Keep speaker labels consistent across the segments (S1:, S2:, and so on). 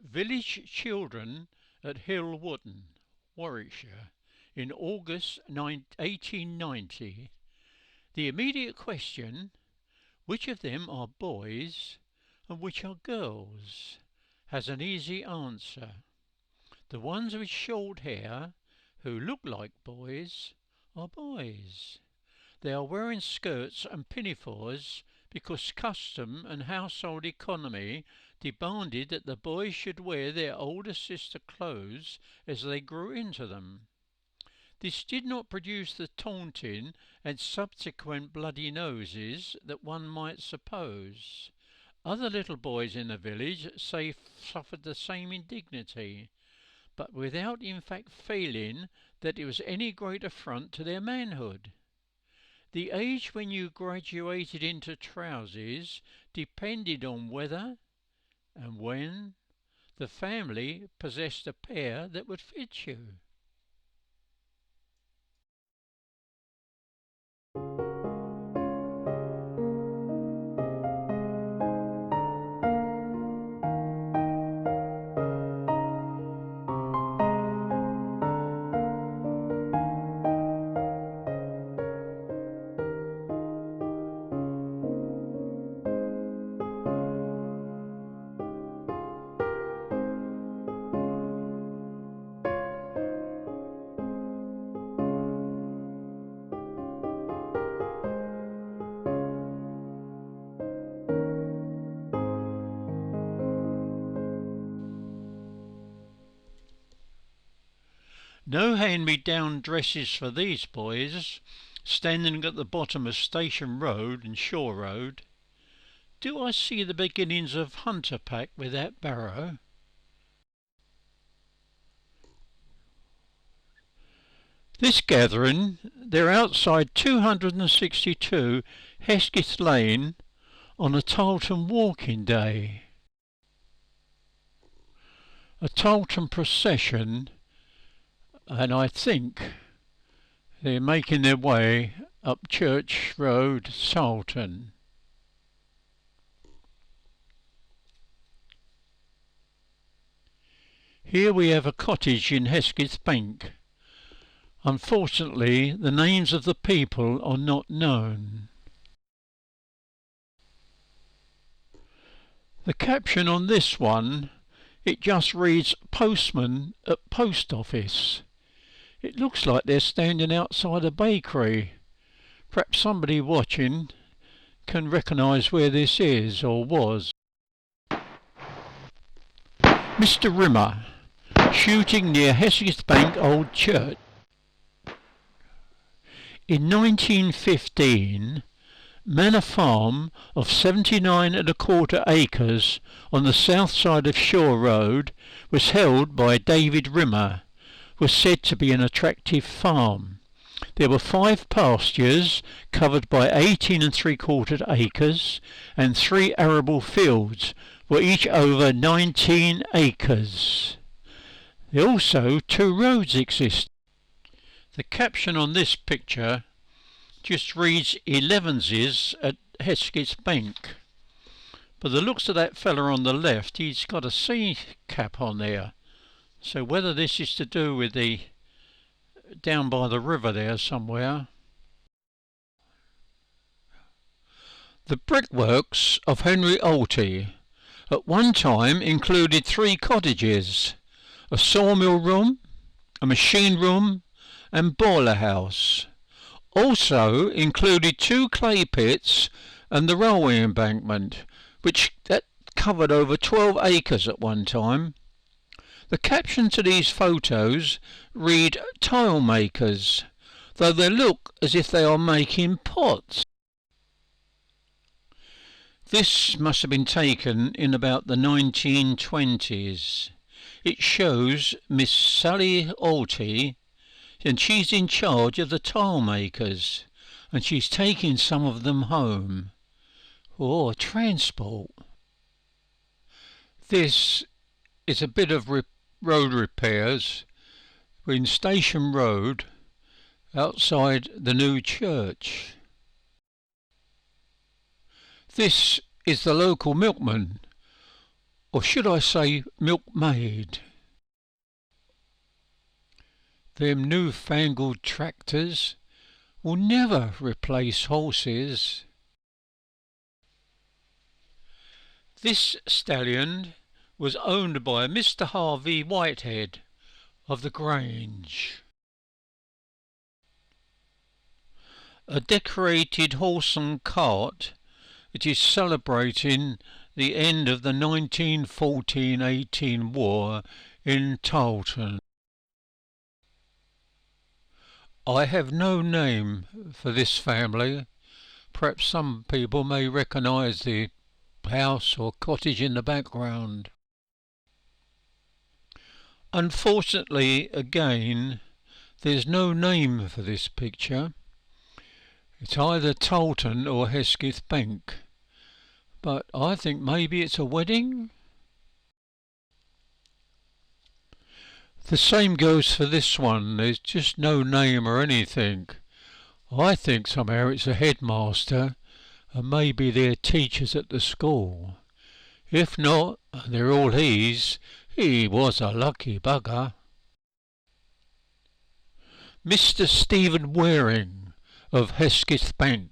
S1: Village children at Hill Wootton, Warwickshire, in August 1890. The immediate question, which of them are boys and which are girls, has an easy answer. The ones with short hair, who look like boys, are boys. They are wearing skirts and pinafores because custom and household economy demanded that the boys should wear their older sister clothes as they grew into them. This did not produce the taunting and subsequent bloody noses that one might suppose. Other little boys in the village suffered the same indignity, but without in fact feeling that it was any great affront to their manhood. The age when you graduated into trousers depended on whether and when the family possessed a pair that would fit you. No hand-me-down dresses for these boys, standing at the bottom of Station Road and Shore Road. Do I see the beginnings of hunter pack with that barrow? This gathering, they're outside 262 Hesketh Lane on a Tarleton walking day. A Tarleton procession, and I think they're making their way up Church Road, Tarleton. Here we have a cottage in Hesketh Bank. Unfortunately, the names of the people are not known. The caption on this one, it just reads "Postman at Post Office." It looks like they're standing outside a bakery. Perhaps somebody watching can recognise where this is or was. Mr. Rimmer, shooting near Hesketh Bank Old Church. In 1915, Manor Farm of 79¼ acres on the south side of Shore Road was held by David Rimmer, was said to be an attractive farm. There were 5 pastures covered by 18¾ acres and 3 arable fields were each over 19 acres. There also 2 roads exist. The caption on this picture just reads "Elevenses at Hesketh Bank." But the looks of that fella on the left, he's got a sea cap on there. So whether this is to do with the down by the river there somewhere. The brickworks of Henry Alty at one time included 3 cottages, a sawmill room, a machine room and boiler house. Also included 2 clay pits and the railway embankment, which that covered over 12 acres at one time. The caption to these photos read "Tile makers," though they look as if they are making pots. This must have been taken in about the 1920s. It shows Miss Sally Alty, and she's in charge of the tile makers, and she's taking some of them home. Or transport. This is a bit of road repairs in Station Road outside the new church. This is the local milkman. or should I say milkmaid. Them newfangled tractors will never replace horses. This stallion was owned by Mr. Harvey Whitehead of the Grange. A decorated horse and cart which is celebrating the end of the 1914-18 war in Tarleton. I have no name for this family. Perhaps some people may recognise the house or cottage in the background. Unfortunately, again, there's no name for this picture. It's either Tarleton or Hesketh Bank, but I think maybe it's a wedding. The same goes for this one. There's just no name or anything. I think somehow it's a headmaster and maybe they're teachers at the school. If not, they're all he was a lucky bugger. Mr. Stephen Waring of Hesketh Bank.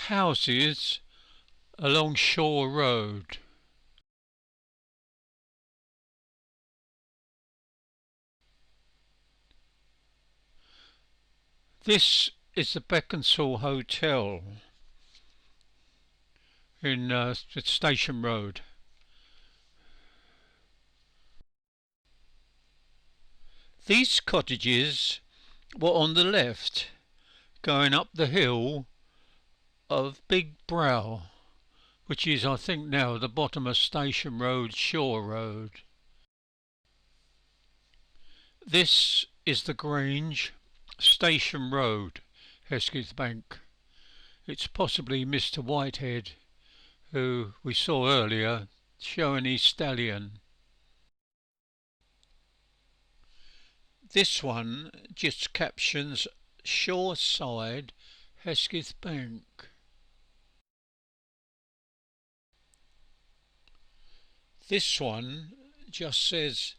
S1: Houses along Shore Road. This is the Beaconsall Hotel in Station Road. These cottages were on the left, going up the hill of Big Brow, which is, I think, now the bottom of Station Road, Shore Road. This is the Grange, Station Road, Hesketh Bank. It's possibly Mr. Whitehead, who we saw earlier showing his stallion. This one just captions Shore Side, Hesketh Bank. This one just says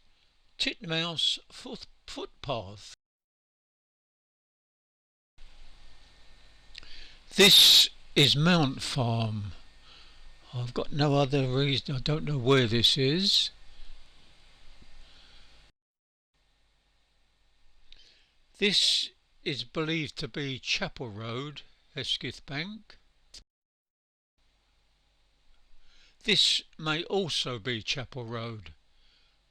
S1: Titmouse Footpath. This is Mount Farm. I've got no other reason, I don't know where this is. This is believed to be Chapel Road, Hesketh Bank. This may also be Chapel Road.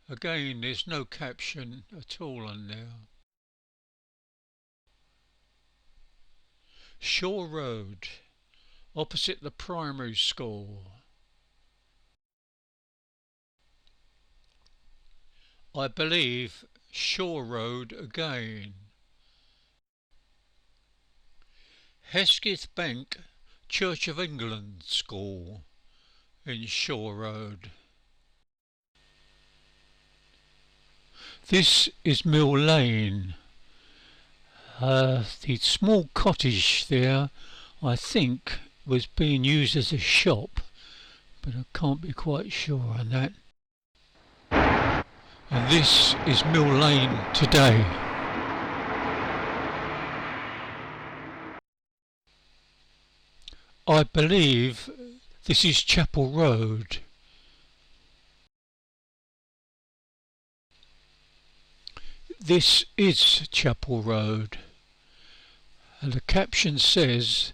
S1: Again, there's no caption at all on there. Shore Road, opposite the primary school. I believe Shore Road again. Hesketh Bank Church of England School in Shore Road. This is Mill Lane. The small cottage there, I think, was being used as a shop, but I can't be quite sure on that. And this is Mill Lane today. I believe this is Chapel Road. This is Chapel Road. And the caption says,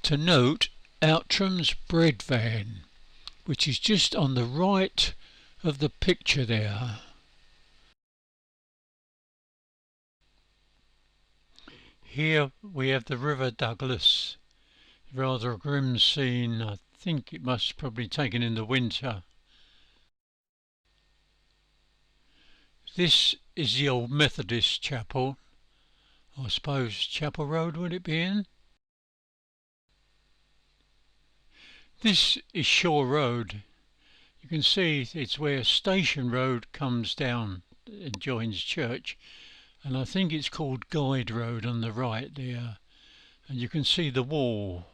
S1: to note Outram's bread van, which is just on the right of the picture there. Here we have the River Douglas. Rather a grim scene. I think it must probably taken in the winter. This is the old Methodist chapel. I suppose Chapel Road would it be in? This is Shore Road. You can see it's where Station Road comes down and joins church, and I think it's called Guide Road on the right there, and you can see the wall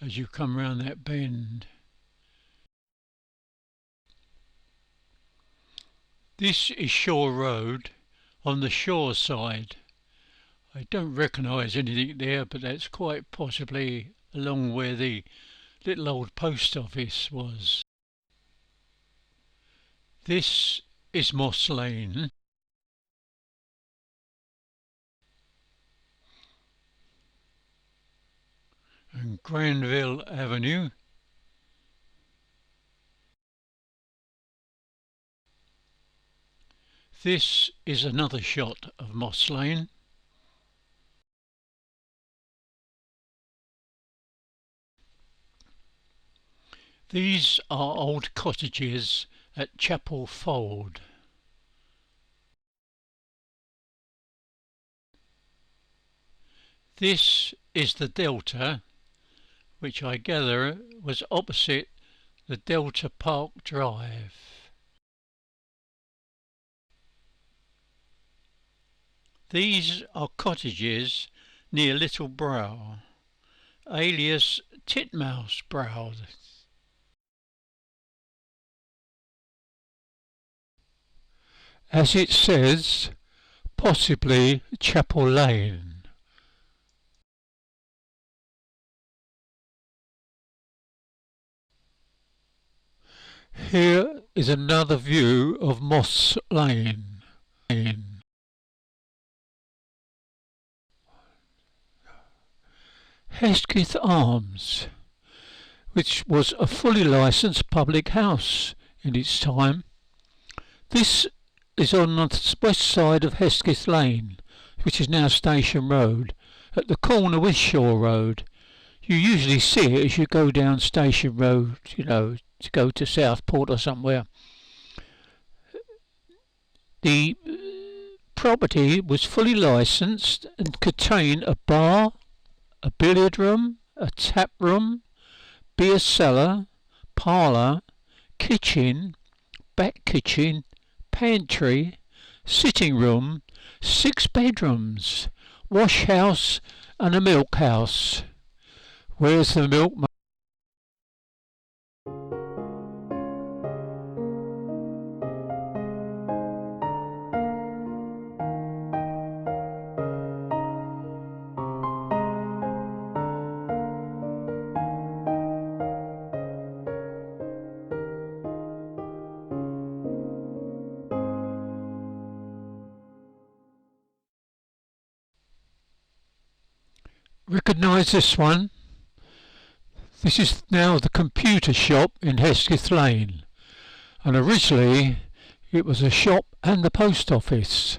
S1: as you come round that bend. This is Shore Road on the shore side. I don't recognise anything there, but that's quite possibly along where the little old post office was. This is Moss Lane. And Granville Avenue. This is another shot of Moss Lane. These are old cottages at Chapel Fold. This is the Delta, which I gather was opposite the Delta Park Drive. These are cottages near Little Brow, alias Titmouse Brow. As it says, possibly Chapel Lane. Here is another view of Moss Lane. Hesketh Arms, which was a fully licensed public house in its time. This is on the west side of Hesketh Lane, which is now Station Road, at the corner with Shore Road. You usually see it as you go down Station Road, you know, to go to Southport or somewhere. The property was fully licensed and contained a bar, a billiard room, a tap room, beer cellar, parlour, kitchen, back kitchen, pantry, sitting room, 6 bedrooms, wash house and a milk house. Where's the milk? Recognise this one? This is now the computer shop in Hesketh Lane, and originally it was a shop and the post office.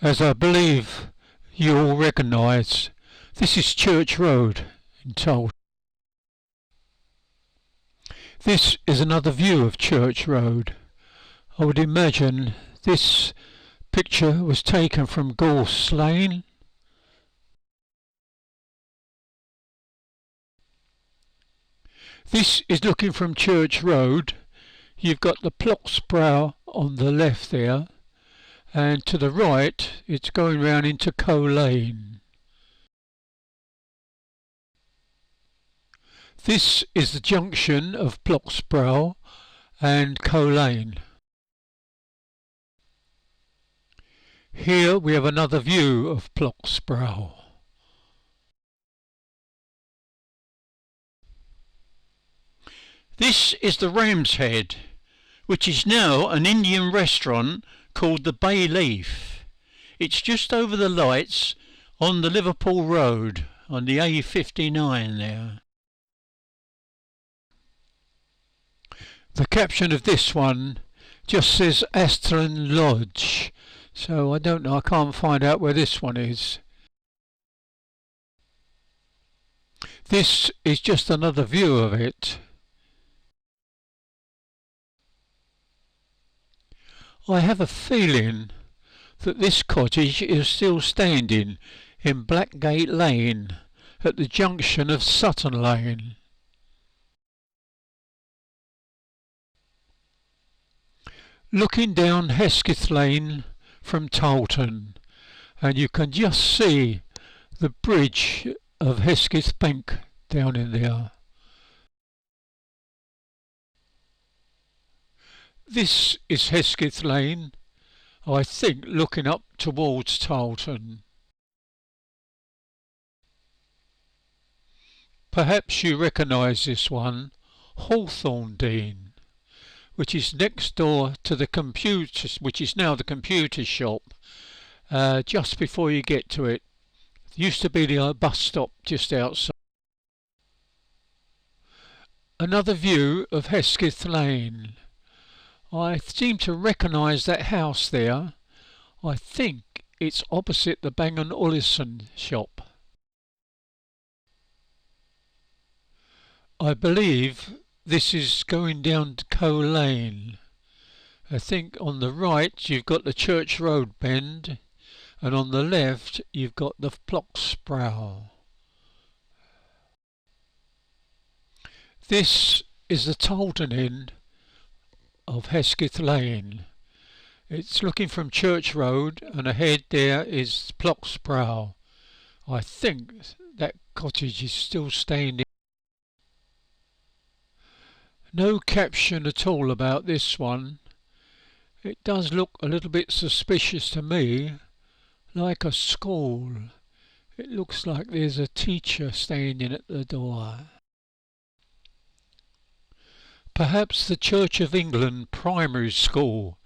S1: As I believe you all recognise, this is Church Road in Tarleton. This is another view of Church Road. I would imagine this picture was taken from Gorse Lane. This is looking from Church Road. You've got the Burscough on the left there, and to the right it's going round into Co Lane. This is the junction of Burscough and Co Lane. Here we have another view of Burscough. This is the Ram's Head, which is now an Indian restaurant called the Bay Leaf. It's just over the lights on the Liverpool Road on the A59 there. The caption of this one just says Aston Lodge, so I don't know, I can't find out where this one is. This is just another view of it. I have a feeling that this cottage is still standing in Blackgate Lane at the junction of Sutton Lane. Looking down Hesketh Lane from Tarleton, and you can just see the bridge of Hesketh Bank down in there. This is Hesketh Lane, I think, looking up towards Tarleton. Perhaps you recognise this one, Hawthorne Dean, which is next door to the computer, which is now the computer shop, just before you get to it. It used to be the bus stop just outside. Another view of Hesketh Lane. I seem to recognise that house there. I think it's opposite the Bang & Olufsen shop. I believe this is going down to Coe Lane. I think on the right you've got the Church Road bend, and on the left you've got the Blocksbrow. This is the Tarleton end of Hesketh Lane. It's looking from Church Road, and ahead there is Blocksbrow. I think that cottage is still standing. No caption at all about this one. It does look a little bit suspicious to me, like a school. It looks like there's a teacher standing at the door. Perhaps the Church of England primary school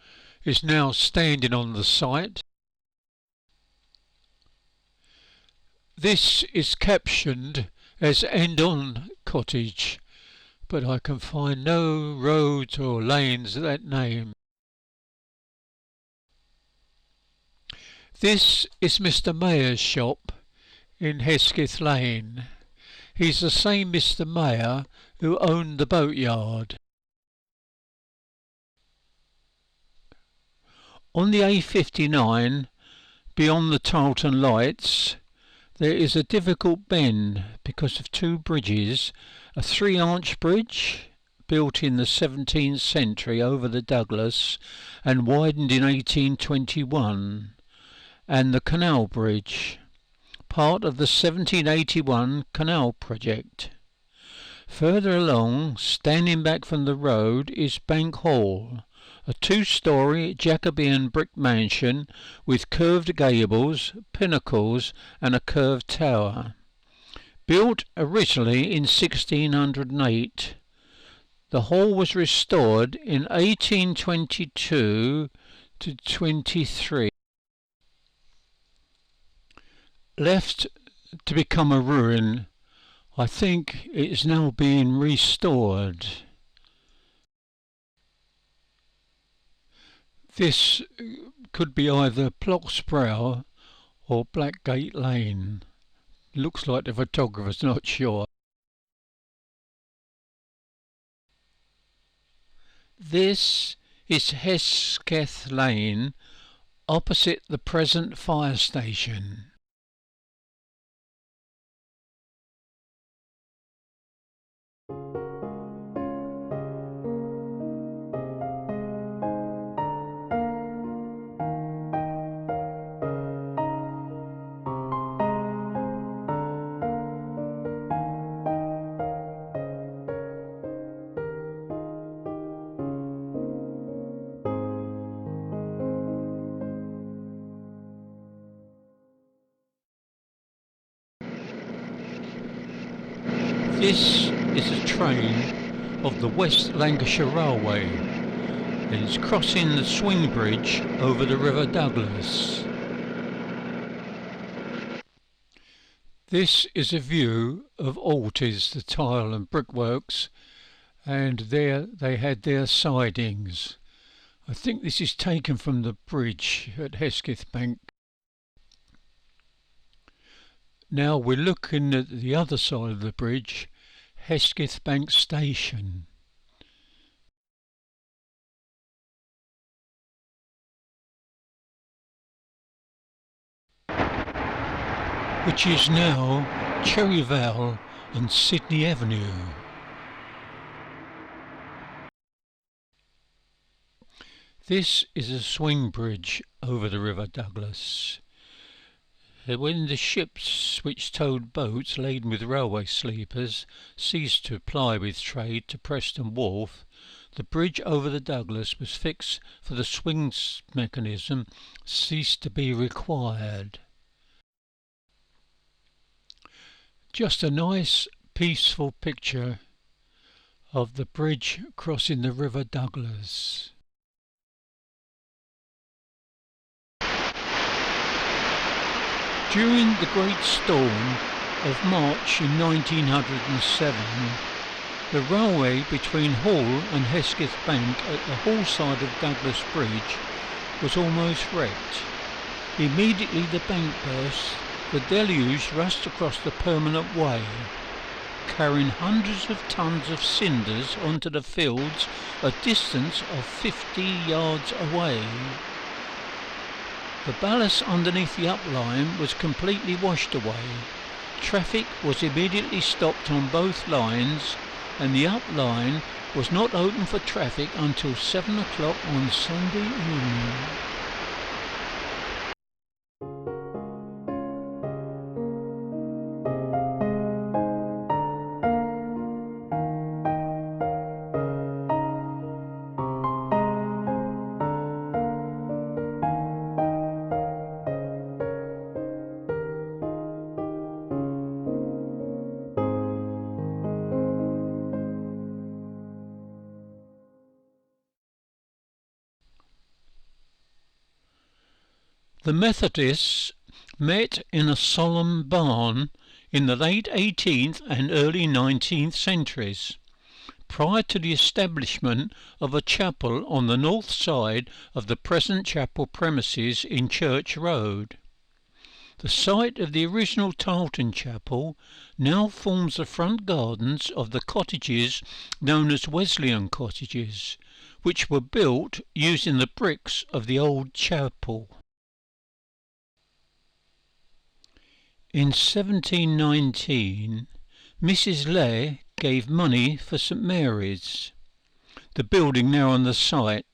S1: is now standing on the site. This is captioned as End On Cottage, but I can find no roads or lanes of that name. This is Mr. Mayer's shop in Hesketh Lane. He's the same Mr. Mayer who owned the boatyard. On the A59, beyond the Tarleton lights, there is a difficult bend because of two bridges, a three-arch bridge built in the 17th century over the Douglas and widened in 1821, and the Canal Bridge, part of the 1781 canal project. Further along, standing back from the road, is Bank Hall, a two-storey Jacobean brick mansion with curved gables, pinnacles and a curved tower. Built originally in 1608, the hall was restored in 1822 to 23. Left to become a ruin, I think it is now being restored. This could be either Blocksbrow or Blackgate Lane. Looks like the photographer's not sure. This is Hesketh Lane, opposite the present fire station. This is a train of the West Lancashire Railway and is crossing the swing bridge over the River Douglas. This is a view of Alties, the tile and brickworks, and there they had their sidings. I think this is taken from the bridge at Hesketh Bank. Now we're looking at the other side of the bridge, Hesketh Bank Station. Which is now Cherry Vale and Sydney Avenue. This is a swing bridge over the River Douglas. When the ships which towed boats laden with railway sleepers ceased to ply with trade to Preston Wharf, the bridge over the Douglas was fixed, for the swing mechanism ceased to be required. Just a nice, peaceful picture of the bridge crossing the River Douglas. During the Great Storm of March in 1907, the railway between Hull and Hesketh Bank at the Hull side of Douglas Bridge was almost wrecked. Immediately the bank burst, the deluge rushed across the permanent way, carrying hundreds of tons of cinders onto the fields a distance of 50 yards away. The ballast underneath the upline was completely washed away. Traffic was immediately stopped on both lines, and the upline was not open for traffic until 7 o'clock on Sunday evening. The Methodists met in a solemn barn in the late 18th and early 19th centuries, prior to the establishment of a chapel on the north side of the present chapel premises in Church Road. The site of the original Tarleton chapel now forms the front gardens of the cottages known as Wesleyan cottages, which were built using the bricks of the old chapel. In 1719, Mrs. Lay gave money for St. Mary's, the building now on the site.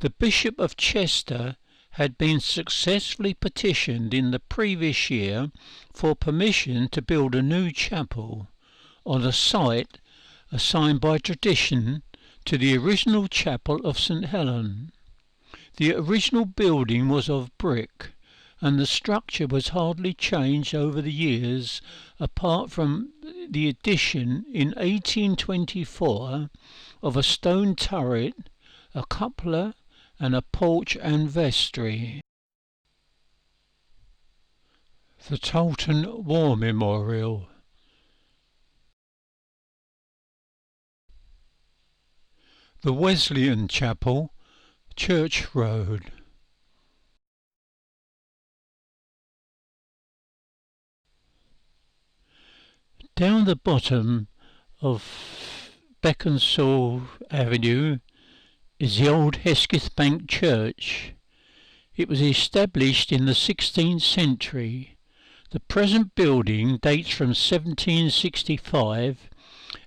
S1: The Bishop of Chester had been successfully petitioned in the previous year for permission to build a new chapel on a site assigned by tradition to the original chapel of St. Helen. The original building was of brick, and the structure was hardly changed over the years, apart from the addition in 1824 of a stone turret, a cupola, and a porch and vestry. The Tarleton War Memorial. The Wesleyan Chapel, Church Road. Down the bottom of Burscough Avenue is the old Hesketh Bank Church. It was established in the 16th century. The present building dates from 1765,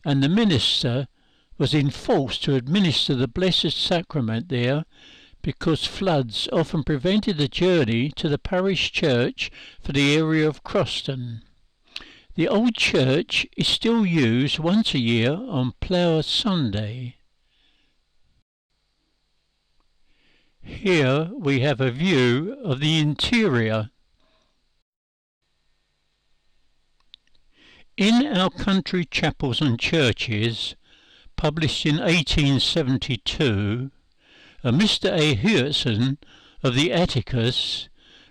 S1: and the minister was enforced to administer the Blessed Sacrament there because floods often prevented the journey to the parish church for the area of Croston. The old church is still used once a year on Plough Sunday. Here we have a view of the interior. In Our Country Chapels and Churches, published in 1872, a Mr. A. Hewitson of the Atticus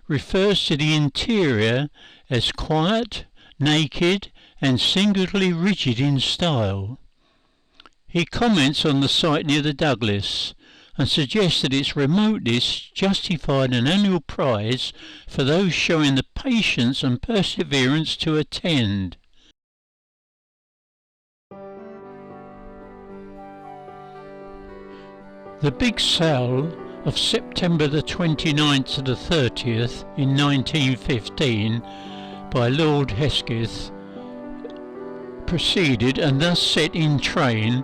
S1: refers to the interior as quiet, naked and singularly rigid in style. He comments on the site near the Douglas and suggests that its remoteness justified an annual prize for those showing the patience and perseverance to attend. The big sale of September the 29th to the 30th in 1915 by Lord Hesketh proceeded and thus set in train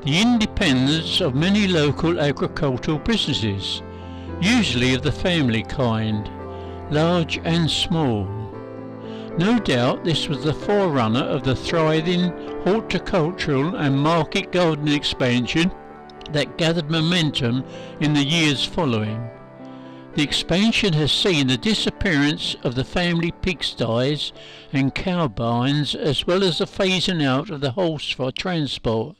S1: the independence of many local agricultural businesses, usually of the family kind, large and small. No doubt this was the forerunner of the thriving horticultural and market garden expansion that gathered momentum in the years following. The expansion has seen the disappearance of the family pigsties and cow barns, as well as the phasing out of the horse for transport.